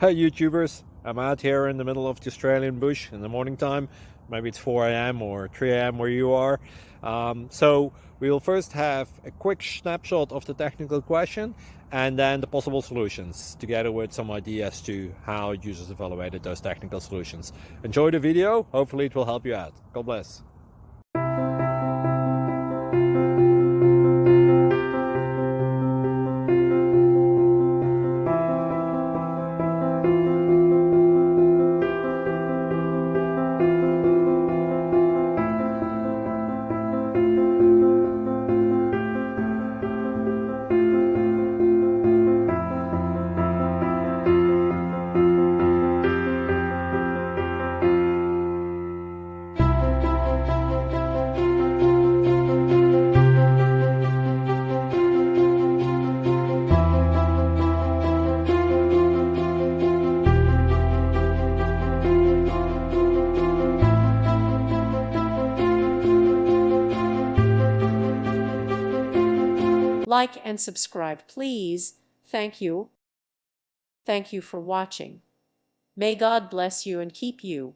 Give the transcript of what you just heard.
Hi YouTubers, I'm out here in the middle of the Australian bush in the morning time. Maybe it's 4 a.m. or 3 a.m. where you are. So we will first have a quick snapshot of the technical question and then the possible solutions, together with some ideas to how users evaluated those technical solutions. Enjoy the video, hopefully it will help you out. God bless. Like and subscribe, please. Thank you. Thank you for watching. May God bless you and keep you.